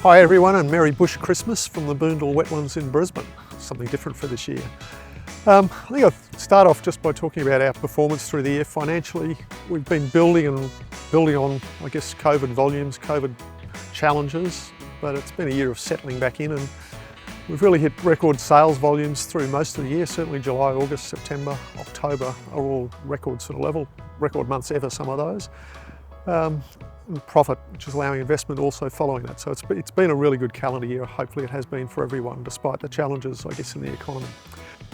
Hi everyone, and Merry Bush Christmas from the Boondall Wetlands in Brisbane. Something different for this year. I think I'll start off just by talking about our performance through the year. Financially, we've been building on, I guess, COVID volumes, COVID challenges, but it's been a year of settling back in, and we've really hit record sales volumes through most of the year. Certainly July, August, September, October are all record sort of level, record months ever, some of those. And profit, which is allowing investment, also following that. So it's been a really good calendar year. Hopefully it has been for everyone, despite the challenges, I guess, in the economy.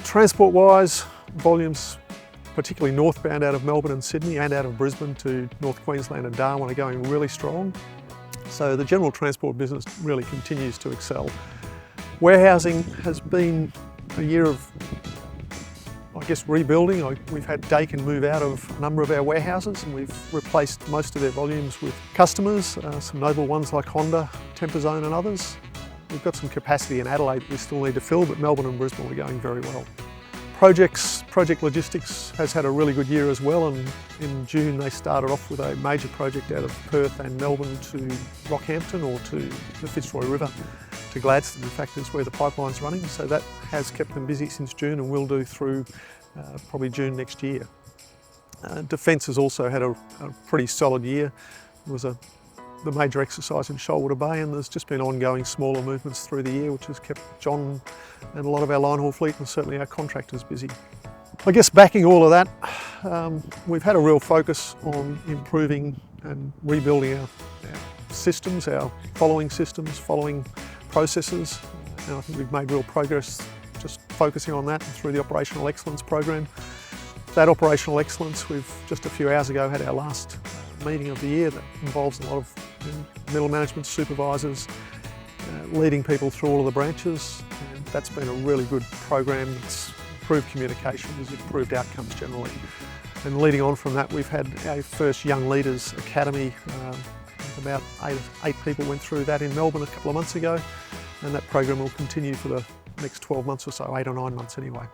Transport-wise, volumes, particularly northbound out of Melbourne and Sydney and out of Brisbane to North Queensland and Darwin, are going really strong. So the general transport business really continues to excel. Warehousing has been a year of, I guess, rebuilding. We've had Dakin move out of a number of our warehouses, and we've replaced most of their volumes with customers, some notable ones like Honda, Temperzone and others. We've got some capacity in Adelaide that we still need to fill, but Melbourne and Brisbane are going very well. Project logistics has had a really good year as well, and in June they started off with a major project out of Perth and Melbourne to Rockhampton, or to the Fitzroy River to Gladstone, in fact, is where the pipeline's running. So that has kept them busy since June and will do through probably June next year. Defence has also had a pretty solid year. There was the major exercise in Shoalwater Bay, and there's just been ongoing smaller movements through the year, which has kept John and a lot of our line haul fleet and certainly our contractors busy. I guess backing all of that, we've had a real focus on improving and rebuilding our systems, our following processes, and I think we've made real progress just focusing on that through the Operational Excellence program. That Operational Excellence, we've just a few hours ago had our last meeting of the year that involves a lot of middle management supervisors, leading people through all of the branches, and that's been a really good program. It's improved communication, it's improved outcomes generally. And leading on from that, we've had our first Young Leaders Academy. About eight people went through that in Melbourne a couple of months ago, and that program will continue for the next 12 months or so, 8 or 9 months anyway.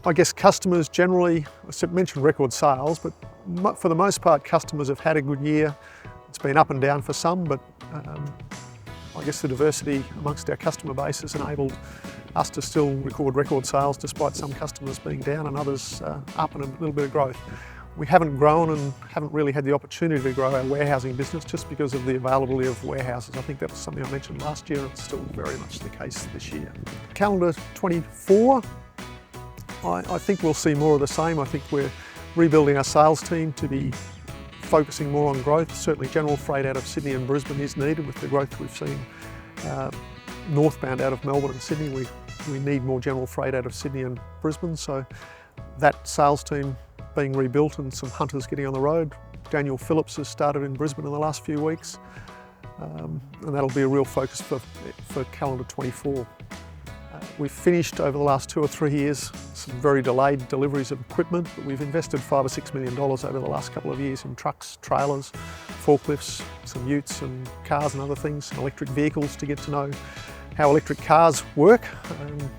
I guess customers generally, I mentioned record sales, but for the most part customers have had a good year. It's been up and down for some, but I guess the diversity amongst our customer base has enabled us to still record sales despite some customers being down and others up, and a little bit of growth. We haven't grown and haven't really had the opportunity to grow our warehousing business just because of the availability of warehouses. I think that was something I mentioned last year, and it's still very much the case this year. Calendar 24, I think we'll see more of the same. I think we're rebuilding our sales team to be focusing more on growth. Certainly general freight out of Sydney and Brisbane is needed with the growth we've seen northbound out of Melbourne and Sydney. We need more general freight out of Sydney and Brisbane, so that sales team being rebuilt and some hunters getting on the road. Daniel Phillips has started in Brisbane in the last few weeks, and that'll be a real focus for calendar 24. We've finished over the last 2 or 3 years some very delayed deliveries of equipment, but we've invested $5 or $6 million over the last couple of years in trucks, trailers, forklifts, some utes and cars and other things, and electric vehicles to get to know how electric cars work, and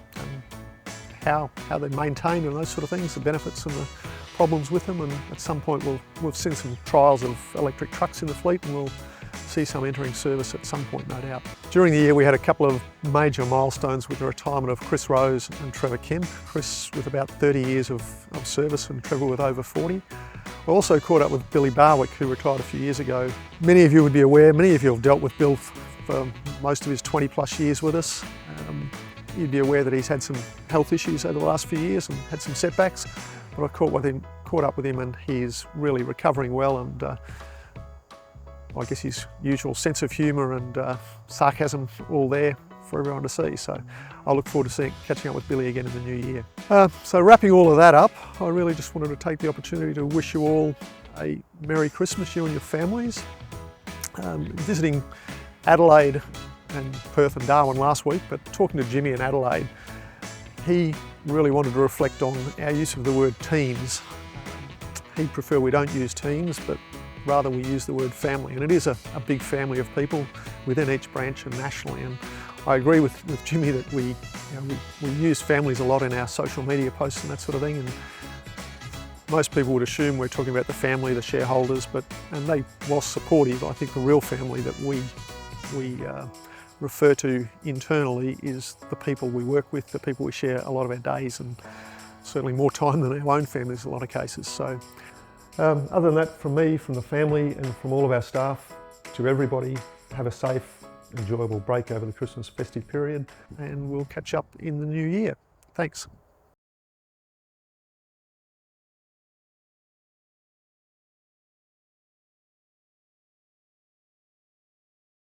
how they're maintained and those sort of things, the benefits and the problems with them. And at some point we'll seen some trials of electric trucks in the fleet, and we'll see some entering service at some point, no doubt. During the year we had a couple of major milestones with the retirement of Chris Rose and Trevor Kemp. Chris with about 30 years of service, and Trevor with over 40. I also caught up with Billy Barwick, who retired a few years ago. Many of you would be aware, many of you have dealt with Bill for most of his 20 plus years with us. You'd be aware that he's had some health issues over the last few years and had some setbacks, but I caught up with him, and he's really recovering well, and I guess his usual sense of humour and sarcasm all there for everyone to see. So I look forward to catching up with Billy again in the new year. So wrapping all of that up, I really just wanted to take the opportunity to wish you all a Merry Christmas, you and your families. Visiting Adelaide and Perth and Darwin last week, but talking to Jimmy in Adelaide, he really wanted to reflect on our use of the word teams. He'd prefer we don't use teams, but rather we use the word family, and it is a big family of people within each branch and nationally. And I agree with Jimmy that we use families a lot in our social media posts and that sort of thing, and most people would assume we're talking about the family, the shareholders, and they, whilst supportive, I think the real family that we refer to internally is the people we work with, the people we share a lot of our days, and certainly more time than our own families in a lot of cases. So other than that, from me, from the family and from all of our staff, to everybody, have a safe, enjoyable break over the Christmas festive period, and we'll catch up in the new year. Thanks.